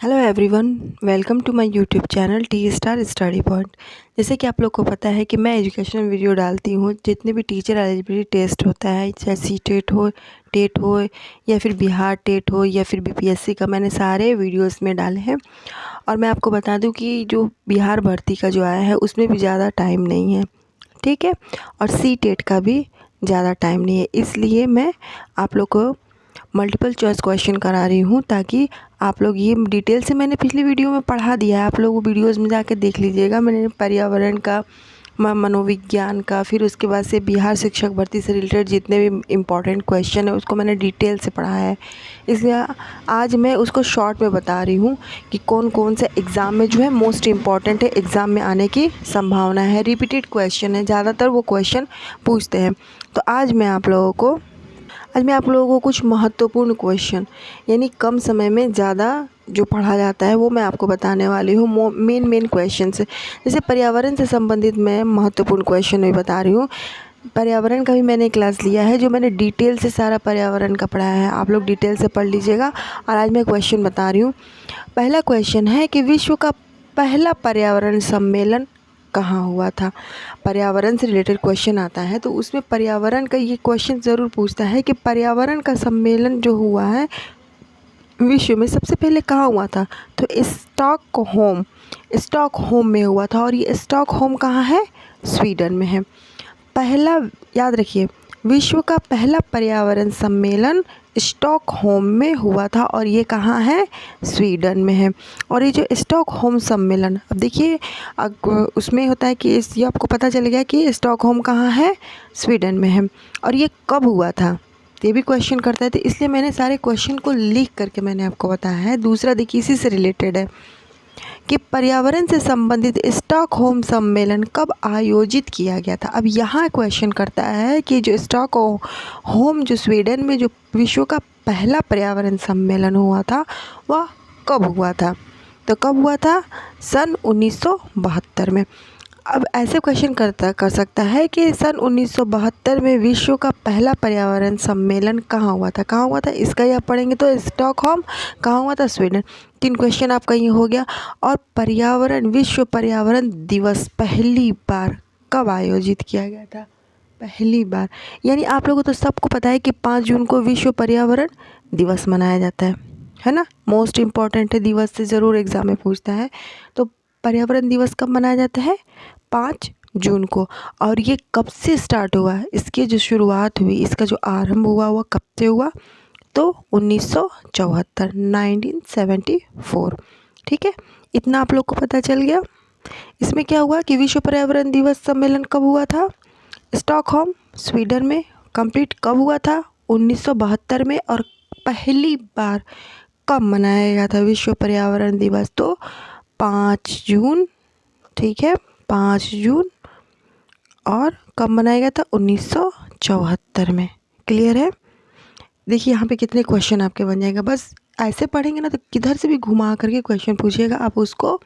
Hello everyone, welcome to my YouTube channel T star study point. जैसे कि आप लोग को पता है कि मैं एजुकेशनल वीडियो डालती हूँ। जितने भी टीचर एलिजिबिलिटी टेस्ट होता है, चाहे सी टेट हो, टेट हो, या फिर बिहार टेट हो, या फिर बीपीएससी का, मैंने सारे वीडियोस में डाले हैं। और मैं आपको बता दूं कि जो बिहार भर्ती का जो आया है उसमें भी ज़्यादा टाइम नहीं है, ठीक है। और सी टेट का भी ज़्यादा टाइम नहीं है, इसलिए मैं आप लोग को मल्टीपल चॉइस क्वेश्चन करा रही हूँ, ताकि आप लोग ये डिटेल से, मैंने पिछली वीडियो में पढ़ा दिया है, आप लोग वो वीडियोज़ में जाके देख लीजिएगा। मैंने पर्यावरण का, मनोविज्ञान का, फिर उसके बाद से बिहार शिक्षक भर्ती से रिलेटेड जितने भी इम्पोर्टेंट क्वेश्चन है उसको मैंने डिटेल से पढ़ा है। इसलिए आज मैं उसको शॉर्ट में बता रही हूँ कि कौन कौन से एग्ज़ाम में जो है मोस्ट इम्पॉर्टेंट है, एग्ज़ाम में आने की संभावना है। रिपीटेड क्वेश्चन है, ज़्यादातर वो क्वेश्चन पूछते हैं। तो आज मैं आप लोगों को कुछ महत्वपूर्ण क्वेश्चन, यानी कम समय में ज़्यादा जो पढ़ा जाता है वो मैं आपको बताने वाली हूँ। मेन क्वेश्चन से, जैसे पर्यावरण से संबंधित मैं महत्वपूर्ण क्वेश्चन भी बता रही हूँ। पर्यावरण का भी मैंने क्लास लिया है, जो मैंने डिटेल से सारा पर्यावरण का पढ़ाया है, आप लोग डिटेल से पढ़ लीजिएगा। और आज मैं क्वेश्चन बता रही हूँ। पहला क्वेश्चन है कि विश्व का पहला पर्यावरण सम्मेलन कहाँ हुआ था। पर्यावरण से रिलेटेड क्वेश्चन आता है तो उसमें पर्यावरण का ये क्वेश्चन ज़रूर पूछता है कि पर्यावरण का सम्मेलन जो हुआ है विश्व में सबसे पहले कहाँ हुआ था। तो स्टॉकहोम में हुआ था। और ये स्टॉकहोम कहाँ है? स्वीडन में है। पहला, याद रखिए, विश्व का पहला पर्यावरण सम्मेलन स्टॉकहोम में हुआ था और ये कहाँ है? स्वीडन में है। और ये जो स्टॉकहोम सम्मेलन, अब देखिए उसमें होता है कि ये आपको पता चल गया कि स्टॉकहोम कहाँ है? स्वीडन में है। और ये कब हुआ था, ये भी क्वेश्चन करता है, तो इसलिए मैंने सारे क्वेश्चन को लिख करके मैंने आपको बताया है। दूसरा देखिए, इसी से रिलेटेड है कि पर्यावरण से संबंधित स्टॉकहोम सम्मेलन कब आयोजित किया गया था। अब यहाँ क्वेश्चन करता है कि जो स्टॉकहोम, जो स्वीडन में जो विश्व का पहला पर्यावरण सम्मेलन हुआ था, वह कब हुआ था। तो कब हुआ था? सन 1972 में। अब ऐसे क्वेश्चन कर सकता है कि सन 1972 में विश्व का पहला पर्यावरण सम्मेलन कहाँ हुआ था। कहाँ हुआ था इसका ही आप पढ़ेंगे, तो स्टॉकहोम। कहाँ हुआ था? स्वीडन। 3 क्वेश्चन आपका ये हो गया। और विश्व पर्यावरण दिवस पहली बार कब आयोजित किया गया था? पहली बार, यानी आप लोगों को तो सबको पता है कि 5 जून को विश्व पर्यावरण दिवस मनाया जाता है ना। मोस्ट इम्पॉर्टेंट है, दिवस से ज़रूर एग्जाम में पूछता है। तो पर्यावरण दिवस कब मनाया जाता है? 5 जून को। और ये कब से स्टार्ट हुआ? इसकी जो शुरुआत हुई, इसका जो आरंभ हुआ वह कब से हुआ? तो 1974, 1974। ठीक है, इतना आप लोग को पता चल गया। इसमें क्या हुआ कि विश्व पर्यावरण दिवस सम्मेलन कब हुआ था? स्टॉकहोम, स्वीडन में। कंप्लीट कब हुआ था? 1972 में। और पहली बार कब मनाया गया था विश्व पर्यावरण दिवस? तो 5 जून। ठीक है, 5 जून। और कब मनाया गया था? 1974 में। क्लियर है? देखिए यहाँ पे कितने क्वेश्चन आपके बन जाएगा। बस ऐसे पढ़ेंगे ना तो किधर से भी घुमा करके क्वेश्चन पूछिएगा, आप उसको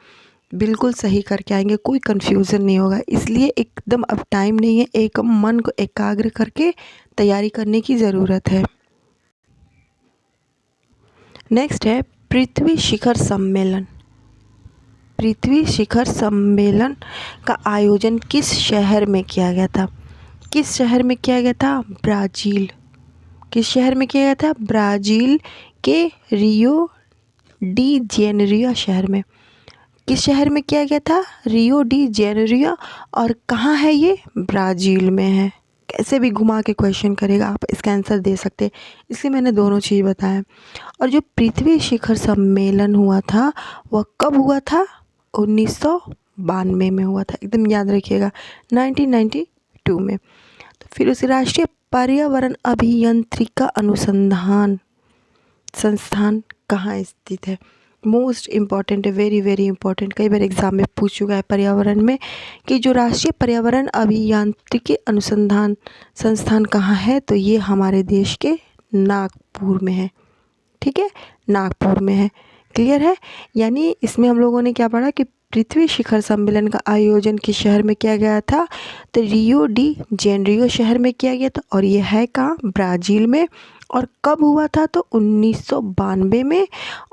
बिल्कुल सही करके आएंगे, कोई कंफ्यूजन नहीं होगा। इसलिए एकदम अब टाइम नहीं है, एक मन को एकाग्र करके तैयारी करने की ज़रूरत है। नेक्स्ट है पृथ्वी शिखर सम्मेलन। पृथ्वी शिखर सम्मेलन का आयोजन किस शहर में किया गया था? किस शहर में किया गया था? ब्राज़ील। किस शहर में किया गया था? ब्राज़ील के रियो डी जेनेरियो शहर में। किस शहर में किया गया था? Rio de Janeiro. और कहाँ है ये? ब्राज़ील में है। कैसे भी घुमा के क्वेश्चन करेगा, आप इसका आंसर दे सकते हैं, इसलिए मैंने दोनों चीज़ बताया। और जो पृथ्वी शिखर सम्मेलन हुआ था वह कब हुआ था? 1992 में हुआ था, एकदम याद रखिएगा, 1992 में। तो फिर उसे राष्ट्रीय पर्यावरण अभियंत्रिका अनुसंधान संस्थान कहाँ स्थित है? मोस्ट इम्पॉर्टेंट है, वेरी वेरी इंपॉर्टेंट। कई बार एग्जाम में पूछ चुका है पर्यावरण में कि जो राष्ट्रीय पर्यावरण अभियांत्रिकी अनुसंधान संस्थान कहाँ है, तो ये हमारे देश के नागपुर में है। ठीक है, नागपुर में है। क्लियर है? यानी इसमें हम लोगों ने क्या पढ़ा कि पृथ्वी शिखर सम्मेलन का आयोजन किस शहर में किया गया था? तो रियो डी जेनेरियो शहर में किया गया था। और ये है कहाँ? ब्राज़ील में। और कब हुआ था तो 1992 में।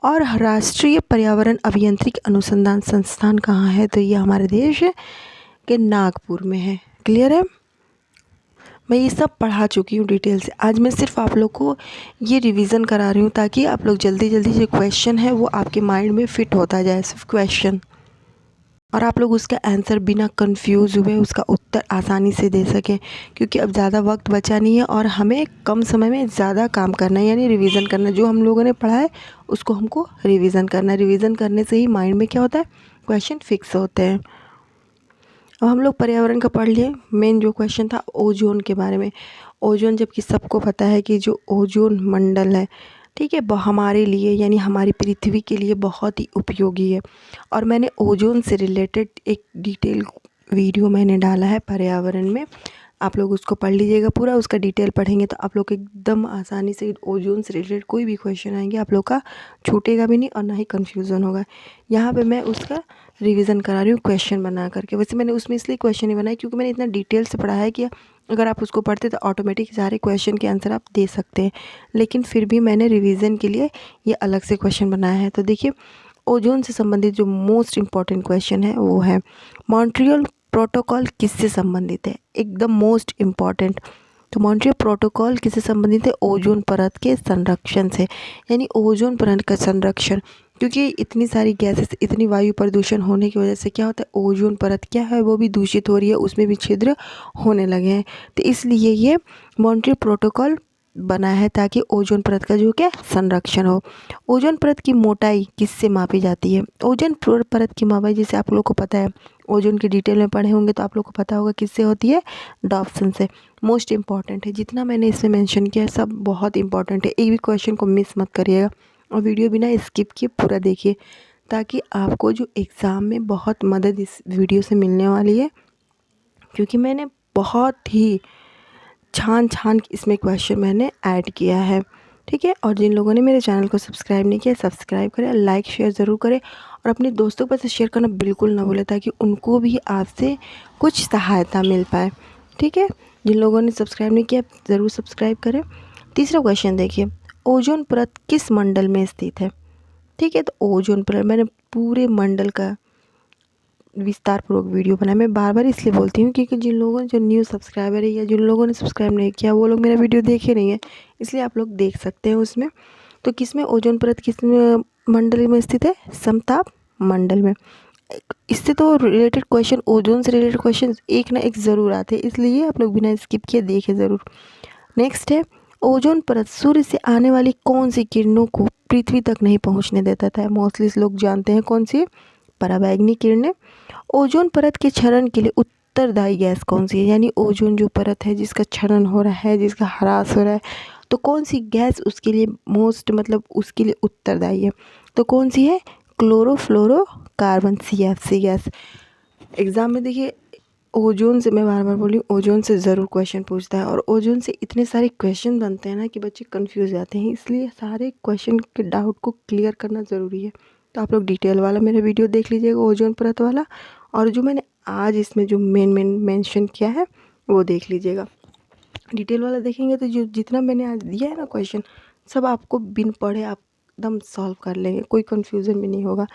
और राष्ट्रीय पर्यावरण अभियांत्रिकी अनुसंधान संस्थान कहाँ है तो ये हमारे देश के नागपुर में है। क्लियर है। मैं ये सब पढ़ा चुकी हूँ डिटेल से। आज मैं सिर्फ आप लोग को ये रिवीजन करा रही हूँ ताकि आप लोग जल्दी जल्दी जो क्वेश्चन है वो आपके माइंड में फिट होता जाए, सिर्फ क्वेश्चन, और आप लोग उसका आंसर बिना कंफ्यूज हुए उसका उत्तर आसानी से दे सकें। क्योंकि अब ज़्यादा वक्त बचा नहीं है और हमें कम समय में ज़्यादा काम करना है, यानी रिवीजन करना है। जो हम लोगों ने पढ़ा है उसको हमको रिवीजन करना है। रिवीजन करने से ही माइंड में क्या होता है, क्वेश्चन फिक्स होते हैं। अब हम लोग पर्यावरण का पढ़ लिए। मेन जो क्वेश्चन था ओजोन के बारे में। ओजोन, जबकि सबको पता है कि जो ओजोन मंडल है, ठीक है, हमारे लिए यानी हमारी पृथ्वी के लिए बहुत ही उपयोगी है। और मैंने ओजोन से रिलेटेड एक डिटेल वीडियो मैंने डाला है पर्यावरण में, आप लोग उसको पढ़ लीजिएगा पूरा। उसका डिटेल पढ़ेंगे तो आप लोग को एकदम आसानी से ओजोन से रिलेटेड कोई भी क्वेश्चन आएंगे आप लोग का छूटेगा भी नहीं और ना ही कन्फ्यूज़न होगा। यहाँ पे मैं उसका रिवीजन करा रही हूँ क्वेश्चन बना करके। वैसे मैंने उसमें इसलिए क्वेश्चन नहीं बनाया क्योंकि मैंने इतना डिटेल से पढ़ा है कि अगर आप उसको पढ़ते तो ऑटोमेटिक सारे क्वेश्चन के आंसर आप दे सकते हैं। लेकिन फिर भी मैंने रिवीजन के लिए ये अलग से क्वेश्चन बनाया है। तो देखिए, ओजोन से संबंधित जो मोस्ट इम्पॉर्टेंट क्वेश्चन है वो है मॉन्ट्रियल प्रोटोकॉल किससे संबंधित है, एकदम मोस्ट इम्पॉर्टेंट। तो मॉन्ट्रियल प्रोटोकॉल किससे संबंधित है, ओजोन परत के संरक्षण से, यानी ओजोन परत का संरक्षण। क्योंकि इतनी सारी गैसेस, इतनी वायु प्रदूषण होने की वजह से क्या होता है, ओजोन परत क्या है वो भी दूषित हो रही है, उसमें भी छिद्र होने लगे हैं। तो इसलिए ये मॉन्ट्रियल प्रोटोकॉल बना है ताकि ओजोन परत का जो क्या संरक्षण हो। ओजोन परत की मोटाई किससे मापी जाती है, ओजोन परत की मोटाई जैसे आप लोग को पता है, ओजोन की डिटेल में पढ़े होंगे तो आप लोग को पता होगा किससे होती है, डॉप्सन से। मोस्ट इम्पॉर्टेंट है, जितना मैंने इसमें मेंशन किया है सब बहुत इंपॉर्टेंट है। एक भी क्वेश्चन को मिस मत करिएगा और वीडियो बिना स्किप किए पूरा देखिए ताकि आपको जो एग्ज़ाम में बहुत मदद इस वीडियो से मिलने वाली है। क्योंकि मैंने बहुत ही छान छान इसमें क्वेश्चन मैंने ऐड किया है, ठीक है। और जिन लोगों ने मेरे चैनल को सब्सक्राइब नहीं किया, सब्सक्राइब करें, लाइक शेयर ज़रूर करें और अपने दोस्तों के पास शेयर करना बिल्कुल ना भूलें ताकि उनको भी आपसे कुछ सहायता मिल पाए, ठीक है। जिन लोगों ने सब्सक्राइब नहीं किया ज़रूर सब्सक्राइब करें। तीसरा क्वेश्चन देखिए, ओजोन परत किस मंडल में स्थित है, ठीक है। तो ओजोन परत, मैंने पूरे मंडल का विस्तार पूर्वक वीडियो बनाया। मैं बार बार इसलिए बोलती हूँ क्योंकि जिन लोगों ने, जो न्यू सब्सक्राइबर है या जिन लोगों ने सब्सक्राइब नहीं किया वो लोग मेरा वीडियो देखे नहीं है, इसलिए आप लोग देख सकते हैं उसमें। तो किस में ओजोन परत किस मंडल में स्थित है, समताप मंडल में। इससे तो रिलेटेड क्वेश्चन, ओजोन से रिलेटेड क्वेश्चन एक ना एक ज़रूर आते हैं, इसलिए आप लोग बिना स्किप किए देखें ज़रूर। नेक्स्ट है, ओजोन परत सूर्य से आने वाली कौन सी किरणों को पृथ्वी तक नहीं पहुंचने देता था, मोस्टली लोग जानते हैं कौन सी, पराबैंगनी किरणें। ओजोन परत के क्षरण के लिए उत्तरदायी गैस कौन सी है, यानी ओजोन जो परत है जिसका क्षरण हो रहा है, जिसका ह्रास हो रहा है, तो कौन सी गैस उसके लिए मोस्ट, मतलब उसके लिए उत्तरदायी है, तो कौन सी है, क्लोरोफ्लोरोकार्बन, CFC गैस। एग्ज़ाम में देखिए ओजोन से, मैं बार बार बोली, ओजोन से ज़रूर क्वेश्चन पूछता है और ओजोन से इतने सारे क्वेश्चन बनते हैं ना कि बच्चे कंफ्यूज जाते हैं, इसलिए सारे क्वेश्चन के डाउट को क्लियर करना ज़रूरी है। तो आप लोग डिटेल वाला मेरा वीडियो देख लीजिएगा ओजोन परत वाला, और जो मैंने आज इसमें जो मेन मेंशन किया है वो देख लीजिएगा। डिटेल वाला देखेंगे तो जो जितना मैंने आज दिया है ना क्वेश्चन, सब आपको बिन पढ़े आप एकदम सॉल्व कर लेंगे, कोई कन्फ्यूज़न भी नहीं होगा।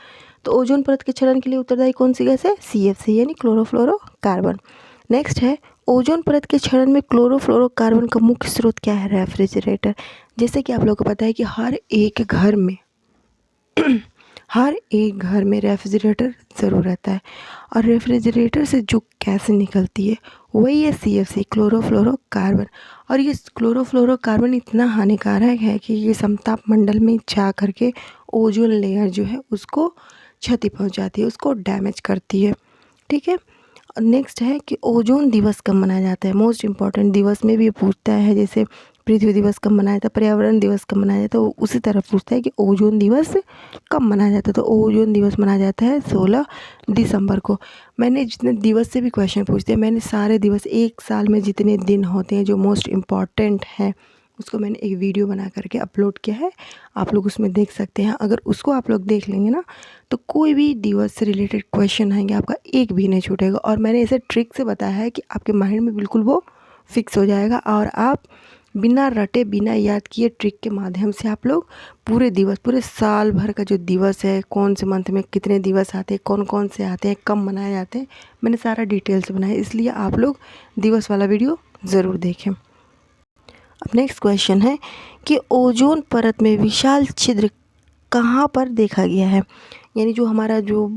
तो ओजोन परत के क्षरण के लिए उत्तरदायी कौन सी गैस है, CFC यानी क्लोरोफ्लोरोकार्बन। नेक्स्ट है, ओजोन परत के क्षरण में क्लोरोफ्लोरोकार्बन का मुख्य स्रोत क्या है, रेफ्रिजरेटर। जैसे कि आप लोगों को पता है कि हर एक घर में रेफ्रिजरेटर ज़रूर रहता है और रेफ्रिजरेटर से जो गैस निकलती है वही है CFC, क्लोरोफ्लोरोकार्बन। और ये क्लोरोफ्लोरोकार्बन इतना हानिकारक है कि ये समताप मंडल में जा करके ओजोन लेयर जो है उसको क्षति पहुंचाती है, उसको डैमेज करती है, ठीक है। नेक्स्ट है कि ओजोन दिवस कब मनाया जाता है, मोस्ट इम्पॉर्टेंट। दिवस में भी ये पूछता है, जैसे पृथ्वी दिवस कब मनाया जाता है, पर्यावरण दिवस कब मनाया जाता है, वो उसी तरह पूछता है कि ओजोन दिवस कब मनाया जाता है। तो ओजोन दिवस मनाया जाता है 16 दिसंबर को। मैंने जितने दिवस से भी क्वेश्चन पूछते हैं, मैंने सारे दिवस, एक साल में जितने दिन होते हैं जो मोस्ट इम्पॉर्टेंट हैं उसको मैंने एक वीडियो बना करके अपलोड किया है, आप लोग उसमें देख सकते हैं। अगर उसको आप लोग देख लेंगे ना तो कोई भी दिवस से रिलेटेड क्वेश्चन आएंगे आपका एक भी नहीं छूटेगा। और मैंने ऐसे ट्रिक से बताया है कि आपके माइंड में बिल्कुल वो फिक्स हो जाएगा और आप बिना रटे बिना याद किए ट्रिक के माध्यम से आप लोग पूरे दिवस, पूरे साल भर का जो दिवस है, कौन से मंथ में कितने दिवस आते हैं, कौन कौन से आते हैं, कब मनाए जाते हैं, मैंने सारा डिटेल से बनाया, इसलिए आप लोग दिवस वाला वीडियो ज़रूर देखें। अब नेक्स्ट क्वेश्चन है कि ओजोन परत में विशाल छिद्र कहाँ पर देखा गया है। यानी जो हमारा जो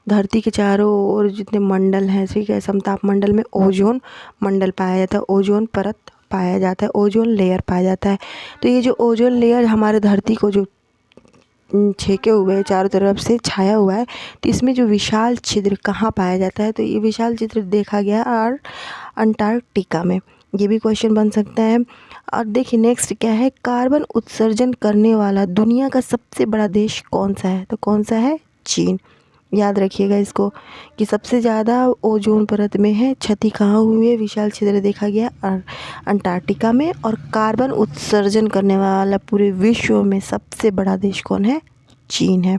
धरती के चारों ओर जितने मंडल हैं, ठीक है, समताप मंडल में ओजोन मंडल पाया जाता है, ओजोन परत पाया जाता है, ओजोन लेयर पाया जाता है। तो ये जो ओजोन लेयर हमारे धरती को जो छेके हुए है, चारों तरफ से छाया हुआ है, तो इसमें जो विशाल छिद्र कहाँ पाया जाता है, तो ये विशाल छिद्र देखा गया और अंटार्कटिका में। ये भी क्वेश्चन बन सकता है। और देखिए नेक्स्ट क्या है, कार्बन उत्सर्जन करने वाला दुनिया का सबसे बड़ा देश कौन सा है, तो कौन सा है, चीन। याद रखिएगा इसको कि सबसे ज़्यादा ओजोन परत में है क्षति कहाँ हुई है, विशाल छिद्र देखा गया और अंटार्कटिका में। और कार्बन उत्सर्जन करने वाला पूरे विश्व में सबसे बड़ा देश कौन है, चीन है।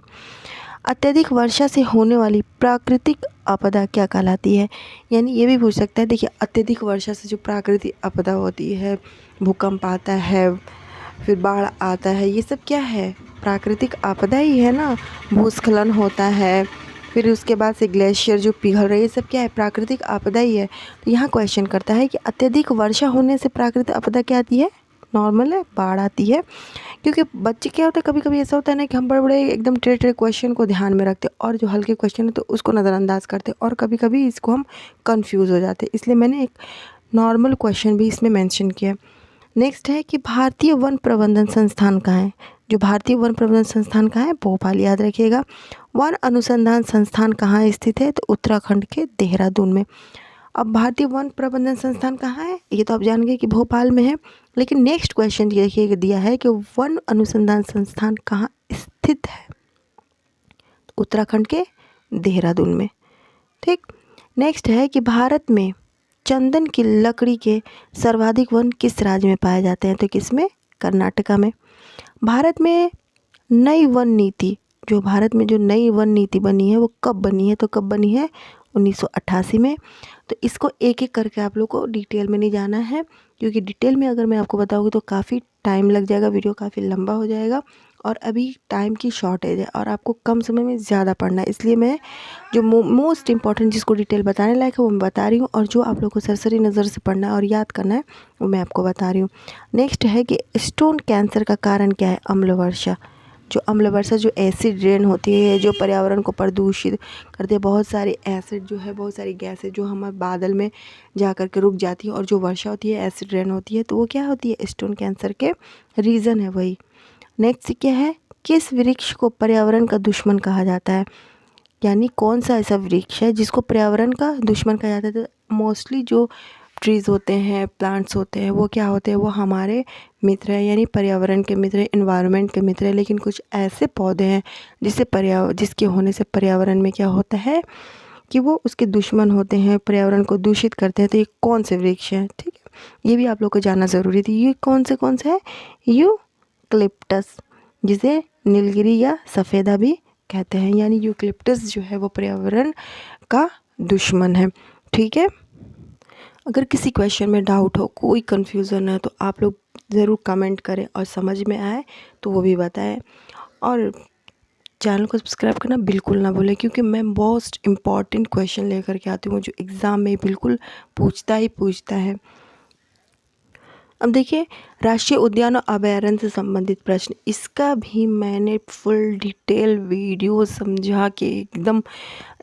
अत्यधिक वर्षा से होने वाली प्राकृतिक आपदा क्या कहलाती है। यानी ये भी पूछ सकता है, देखिए अत्यधिक वर्षा से जो प्राकृतिक आपदा होती है, भूकंप आता है, फिर बाढ़ आता है, ये सब क्या है, प्राकृतिक आपदा ही है ना। भूस्खलन होता है, फिर उसके बाद से ग्लेशियर जो पिघल रही है, ये सब क्या है, प्राकृतिक आपदा ही है। तो यहाँ क्वेश्चन करता है कि अत्यधिक वर्षा होने से प्राकृतिक आपदा क्या आती है, नॉर्मल है, बाढ़ आती है। क्योंकि बच्चे क्या होता है, कभी कभी ऐसा होता है ना कि हम बड़े बड़े एकदम टेढ़े क्वेश्चन को ध्यान में रखते हैं और जो हल्के क्वेश्चन है तो उसको नज़रअंदाज करते हैं और कभी कभी इसको हम कंफ्यूज हो जाते हैं, इसलिए मैंने एक नॉर्मल क्वेश्चन भी इसमें मेंशन किया। नेक्स्ट है कि भारतीय वन प्रबंधन संस्थान कहाँ है। जो भारतीय वन प्रबंधन संस्थान कहाँ है, भोपाल, याद रखिएगा। वन अनुसंधान संस्थान कहाँ स्थित है, तो उत्तराखंड के देहरादून में। अब भारतीय वन प्रबंधन संस्थान कहाँ है, ये तो आप जान गए कि भोपाल में है। लेकिन नेक्स्ट क्वेश्चन ये देखिए दिया है कि वन अनुसंधान संस्थान कहाँ स्थित है, तो उत्तराखंड के देहरादून में, ठीक। नेक्स्ट है कि भारत में चंदन की लकड़ी के सर्वाधिक वन किस राज्य में पाए जाते हैं, तो किसमें, कर्नाटका में। भारत में नई वन नीति, जो भारत में जो नई वन नीति बनी है वो कब बनी है, तो कब बनी है, 1988 में। तो इसको एक एक करके आप लोग को डिटेल में नहीं जाना है, क्योंकि डिटेल में अगर मैं आपको बताऊंगी तो काफ़ी टाइम लग जाएगा, वीडियो काफ़ी लंबा हो जाएगा और अभी टाइम की शॉर्टेज है और आपको कम समय में ज़्यादा पढ़ना है, इसलिए मैं जो मोस्ट इंपॉर्टेंट जिसको डिटेल बताने लायक है वो मैं बता रही हूँ और जो आप लोग को सरसरी नज़र से पढ़ना है और याद करना है वो मैं आपको बता रही हूँ। नेक्स्ट है कि स्टोन कैंसर का कारण क्या है, अम्ल वर्षा। जो अम्ल वर्षा जो एसिड रेन होती है, जो पर्यावरण को प्रदूषित करते हैं, बहुत सारी एसिड जो है, बहुत सारी गैसें जो हमारे बादल में जा कर के रुक जाती है और जो वर्षा होती है एसिड रेन होती है, तो वो क्या होती है, स्टोन कैंसर के रीज़न है वही। नेक्स्ट क्या है, किस वृक्ष को पर्यावरण का दुश्मन कहा जाता है। यानी कौन सा ऐसा वृक्ष है जिसको पर्यावरण का दुश्मन कहा जाता है। तो मोस्टली जो ट्रीज़ होते हैं, प्लांट्स होते हैं, वो क्या होते हैं, वो हमारे मित्र हैं, यानी पर्यावरण के मित्र हैं, इन्वायरमेंट के मित्र हैं। लेकिन कुछ ऐसे पौधे हैं जिसके होने से पर्यावरण में क्या होता है कि वो उसके दुश्मन होते हैं, पर्यावरण को दूषित करते हैं। तो ये कौन से वृक्ष हैं, ठीक है, ये भी आप लोग को जानना ज़रूरी थी। ये कौन से है, यूकलिप्टस, जिसे नीलगिरी या सफ़ेदा भी कहते हैं। यानी यूकलिप्टस जो है वो पर्यावरण का दुश्मन है, ठीक है। अगर किसी क्वेश्चन में डाउट हो, कोई कन्फ्यूज़न है, तो आप लोग ज़रूर कमेंट करें और समझ में आए तो वो भी बताएं। और चैनल को सब्सक्राइब करना बिल्कुल ना भूलें, क्योंकि मैं मोस्ट इम्पॉर्टेंट क्वेश्चन लेकर के आती हूँ जो एग्ज़ाम में बिल्कुल पूछता है। अब देखिए, राष्ट्रीय उद्यान और अभयारण्य से संबंधित प्रश्न, इसका भी मैंने फुल डिटेल वीडियो समझा के एकदम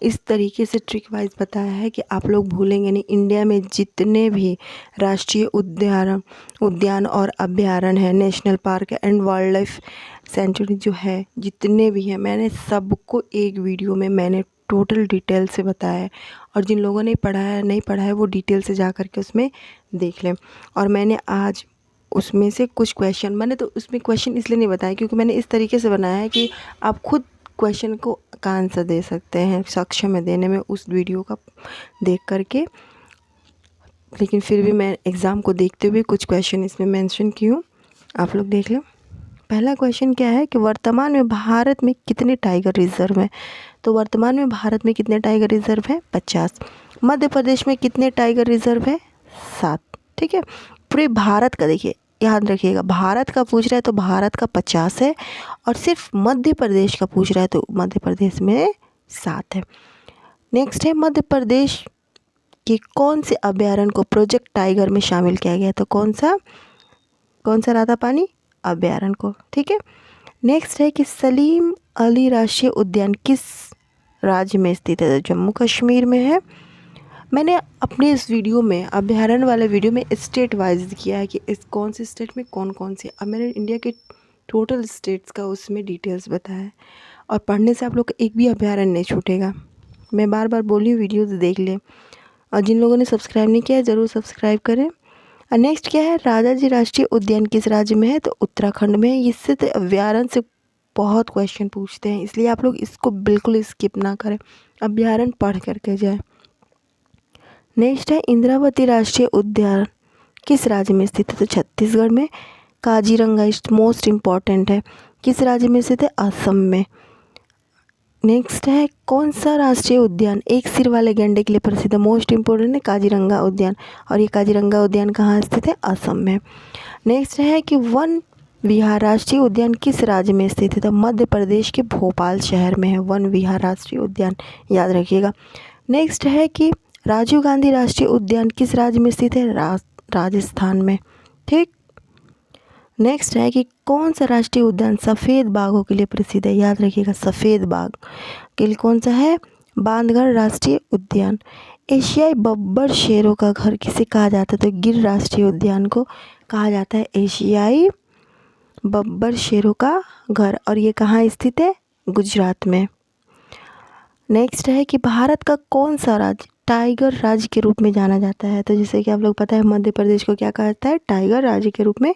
इस तरीके से ट्रिक वाइज बताया है कि आप लोग भूलेंगे नहीं। इंडिया में जितने भी राष्ट्रीय उद्यान और अभयारण्य हैं, national park and wild life sanctuary जो है, जितने भी हैं, मैंने सबको एक वीडियो में मैंने टोटल डिटेल से बताया है। और जिन लोगों ने नहीं पढ़ा है वो डिटेल से जा कर के उसमें देख लें। और मैंने आज उसमें से कुछ क्वेश्चन, मैंने तो उसमें क्वेश्चन इसलिए नहीं बताया क्योंकि मैंने इस तरीके से बनाया है कि आप खुद क्वेश्चन को का आंसर दे सकते हैं, सक्षम है देने में उस वीडियो का देख करके। लेकिन फिर भी मैं एग्ज़ाम को देखते हुए कुछ क्वेश्चन इसमें मेंशन की हूँ, आप लोग देख लें। पहला क्वेश्चन क्या है कि वर्तमान में भारत में कितने टाइगर रिजर्व हैं। तो वर्तमान में भारत में कितने टाइगर रिजर्व हैं, 50। मध्य प्रदेश में कितने टाइगर रिजर्व हैं, 7, ठीक है। पूरे भारत का देखिए, याद रखिएगा, भारत का पूछ रहा है तो भारत का 50 है, और सिर्फ मध्य प्रदेश का पूछ रहा है तो मध्य प्रदेश में 7 है। नेक्स्ट है मध्य प्रदेश के कौन से अभयारण्य को प्रोजेक्ट टाइगर में शामिल किया गया है, तो कौन सा रातापानी अभयारण्य को, ठीक है। नेक्स्ट है कि सलीम अली राष्ट्रीय उद्यान किस राज्य में स्थित है, तो जम्मू कश्मीर में है। मैंने अपने इस वीडियो में, अभयारण्य वाले वीडियो में, स्टेट वाइज किया है कि इस कौन से स्टेट में कौन से, अब मैंने इंडिया के टोटल स्टेट्स का उसमें डिटेल्स बताया है, और पढ़ने से आप लोग का एक भी अभयारण्य नहीं छूटेगा। मैं बार बार बोली हूँ, वीडियोस देख लें, और जिन लोगों ने सब्सक्राइब नहीं किया है ज़रूर सब्सक्राइब करें। और नेक्स्ट क्या है, राजा जी राष्ट्रीय उद्यान किस राज्य में है, तो उत्तराखंड में है। इससे तो अभयारण्य से बहुत क्वेश्चन पूछते हैं, इसलिए आप लोग इसको बिल्कुल स्किप ना करें, अभयारण्य पढ़ करके जाए। नेक्स्ट है इंद्रावती राष्ट्रीय उद्यान किस राज्य में स्थित है, तो छत्तीसगढ़ में। काजीरंगा मोस्ट इम्पॉर्टेंट है, किस राज्य में स्थित है, असम में। नेक्स्ट है कौन सा राष्ट्रीय उद्यान एक सिर वाले गैंडे के लिए प्रसिद्ध है, मोस्ट इम्पोर्टेंट है काजीरंगा उद्यान, और ये काजीरंगा उद्यान कहाँ स्थित है, असम में। नेक्स्ट है कि वन विहार राष्ट्रीय उद्यान किस राज्य में स्थित है, तो मध्य प्रदेश के भोपाल शहर में है वन विहार राष्ट्रीय उद्यान, याद रखिएगा। नेक्स्ट है कि राजीव गांधी राष्ट्रीय उद्यान किस राज्य में स्थित है, राजस्थान में, ठीक। नेक्स्ट है कि कौन सा राष्ट्रीय उद्यान सफ़ेद बाघों के लिए प्रसिद्ध है, याद रखिएगा, सफ़ेद बाघ के लिए कौन सा है, बांधवगढ़ राष्ट्रीय उद्यान। एशियाई बब्बर शेरों का घर किसे कहा जाता है, तो गिर राष्ट्रीय उद्यान को कहा जाता है एशियाई बब्बर शेरों का घर, और ये कहाँ स्थित है, गुजरात में। नेक्स्ट है कि भारत का कौन सा राज्य टाइगर राज्य के रूप में जाना जाता है, तो जैसे कि आप लोग पता है मध्य प्रदेश को क्या कहा जाता है, टाइगर राज्य के रूप में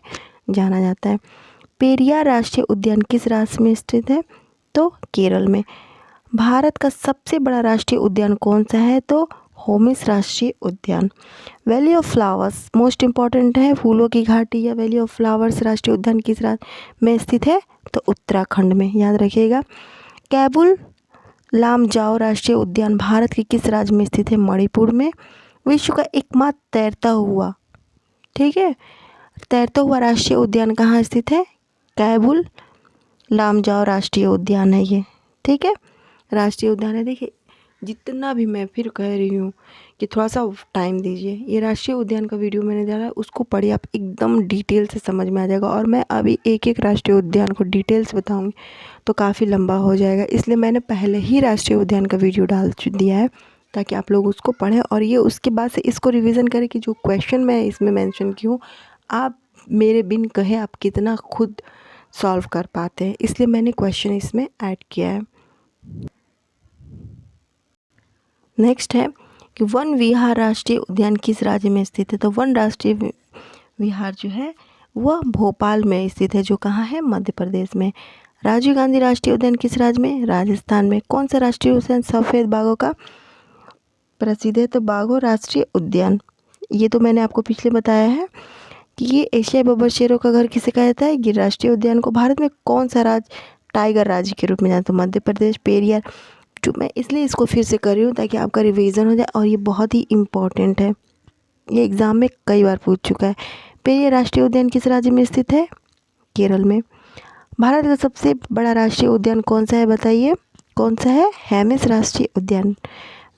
जाना जाता है। पेरियार राष्ट्रीय उद्यान किस राज्य में स्थित है, तो केरल में। भारत का सबसे बड़ा राष्ट्रीय उद्यान कौन सा है, तो होमिस राष्ट्रीय उद्यान। Valley of flowers most important है, फूलों की घाटी या वैली ऑफ फ्लावर्स राष्ट्रीय उद्यान किस राज्य में स्थित है, तो उत्तराखंड में, याद रखिएगा। कैबुल लामजाओ राष्ट्रीय उद्यान भारत के किस राज्य में स्थित है, मणिपुर में। विश्व का एकमात्र तैरता हुआ, ठीक है, तैरता हुआ राष्ट्रीय उद्यान कहाँ स्थित है, कैबुल लामजाओ राष्ट्रीय उद्यान है ये, ठीक है, राष्ट्रीय उद्यान है। देखिए जितना भी मैं फिर कह रही हूँ कि थोड़ा सा टाइम दीजिए, ये राष्ट्रीय उद्यान का वीडियो मैंने डाला है, उसको पढ़िए, आप एकदम डिटेल से समझ में आ जाएगा, और मैं अभी एक एक राष्ट्रीय उद्यान को डिटेल्स बताऊँगी तो काफ़ी लंबा हो जाएगा, इसलिए मैंने पहले ही राष्ट्रीय उद्यान का वीडियो डाल दिया है ताकि आप लोग उसको पढ़ें, और ये उसके बाद से इसको रिवीजन करें कि जो क्वेश्चन मैं इसमें मेंशन की हूँ आप मेरे बिन कहे आप कितना खुद सॉल्व कर पाते हैं, इसलिए मैंने क्वेश्चन इसमें ऐड किया है। नेक्स्ट है कि वन विहार राष्ट्रीय उद्यान किस राज्य में स्थित है, तो वन राष्ट्रीय विहार जो है वह भोपाल में स्थित है, जो कहाँ है, मध्य प्रदेश में। राजीव गांधी राष्ट्रीय उद्यान किस राज्य में, राजस्थान में। कौन सा राष्ट्रीय उद्यान सफ़ेद बाघों का प्रसिद्ध है, तो बाघों राष्ट्रीय उद्यान, ये तो मैंने आपको पिछले बताया है कि ये एशियाई बब्बर शेरों का घर किसे कहा जाता है, गिर राष्ट्रीय उद्यान को। भारत में कौन सा राज्य टाइगर राज्य के रूप में जाता है, तो मध्य प्रदेश। पेरियार, जो मैं इसलिए इसको फिर से कर रही हूँ ताकि आपका रिवीजन हो जाए, और ये बहुत ही इम्पॉर्टेंट है, ये एग्ज़ाम में कई बार पूछ चुका है। पेरियार राष्ट्रीय उद्यान किस राज्य में स्थित है, केरल में। भारत का सबसे बड़ा राष्ट्रीय उद्यान कौन सा है, बताइए कौन सा है, हेमिस राष्ट्रीय उद्यान।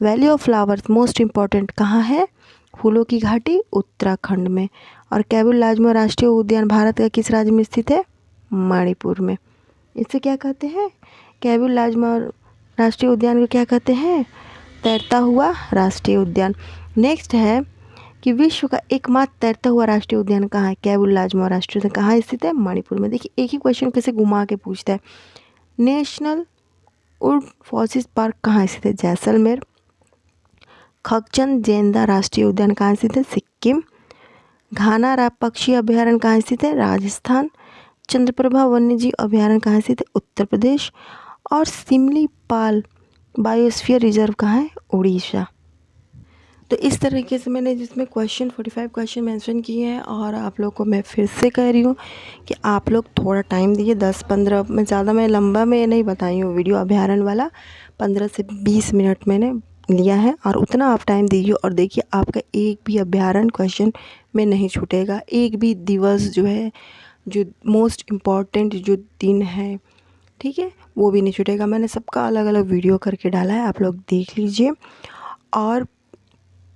Valley of flowers most important कहाँ है, फूलों की घाटी, उत्तराखंड में। और कैबुल लाजमो राष्ट्रीय उद्यान भारत का किस राज्य में स्थित है, मणिपुर में। इसे क्या कहते हैं, कैबुल लाजमो राष्ट्रीय उद्यान को क्या कहते हैं, तैरता हुआ राष्ट्रीय उद्यान। नेक्स्ट है कि विश्व का एकमात्र तैरता हुआ राष्ट्रीय उद्यान कहाँ है, कैबुल लाजमो राष्ट्रीय उद्यान कहाँ स्थित है, मणिपुर में। देखिए एक ही क्वेश्चन कैसे घुमा के पूछता है। नेशनल वुड फॉसिस पार्क कहाँ स्थित है, जैसलमेर। खगचंद जेंदा राष्ट्रीय उद्यान कहाँ स्थित है, सिक्किम। घाना पक्षी अभयारण्य कहाँ स्थित है, राजस्थान। चंद्रप्रभा वन्यजीव अभयारण्य कहाँ स्थित है, उत्तर प्रदेश। और सिमलीपाल बायोस्फीयर रिजर्व कहाँ है, उड़ीसा। तो इस तरीके से मैंने जिसमें 45 क्वेश्चन मेंशन किए हैं, और आप लोग को मैं फिर से कह रही हूँ कि आप लोग थोड़ा टाइम दीजिए, 10-15 में ज़्यादा मैं लंबा में नहीं बताई हूँ वीडियो, अभयारण्य वाला 15 से 20 मिनट मैंने लिया है और उतना आप टाइम दीजिए और देखिए आपका एक भी अभ्यारण क्वेश्चन में नहीं छूटेगा। एक भी दिवस जो है, जो मोस्ट इम्पॉर्टेंट जो दिन है, ठीक है, वो भी नहीं छूटेगा। मैंने सबका अलग अलग वीडियो करके डाला है, आप लोग देख लीजिए और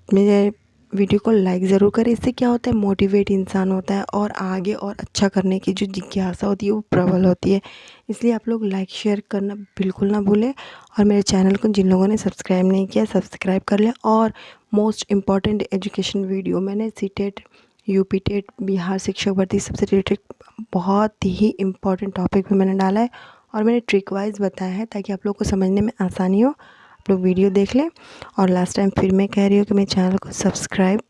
मेरे वीडियो को लाइक ज़रूर करें। इससे क्या होता है, मोटिवेट इंसान होता है और आगे और अच्छा करने की जो जिज्ञासा होती है वो प्रबल होती है। इसलिए आप लोग लाइक शेयर करना बिल्कुल ना भूलें और मेरे चैनल को जिन लोगों ने सब्सक्राइब नहीं किया सब्सक्राइब कर लें। और मोस्ट इम्पॉर्टेंट एजुकेशन वीडियो मैंने सीटेट, यूपी टेट, बिहार शिक्षक भर्ती सबसे रिलेटेड बहुत ही इम्पॉर्टेंट टॉपिक पे मैंने डाला है और मैंने ट्रिक वाइज बताया है ताकि आप लोग को समझने में आसानी हो। आप लोग वीडियो देख लें और लास्ट टाइम फिर मैं कह रही हूँ कि मेरे चैनल को सब्सक्राइब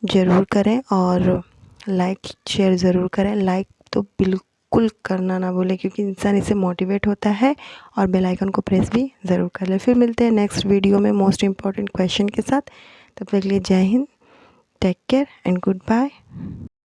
ज़रूर करें और लाइक शेयर ज़रूर करें। लाइक तो बिल्कुल करना ना भूलें क्योंकि इंसान इससे मोटिवेट होता है और बेल आइकन को प्रेस भी ज़रूर कर लें। फिर मिलते हैं नेक्स्ट वीडियो में मोस्ट इम्पॉर्टेंट क्वेश्चन के साथ। तब तक के लिए जय हिंद, take care and good bye.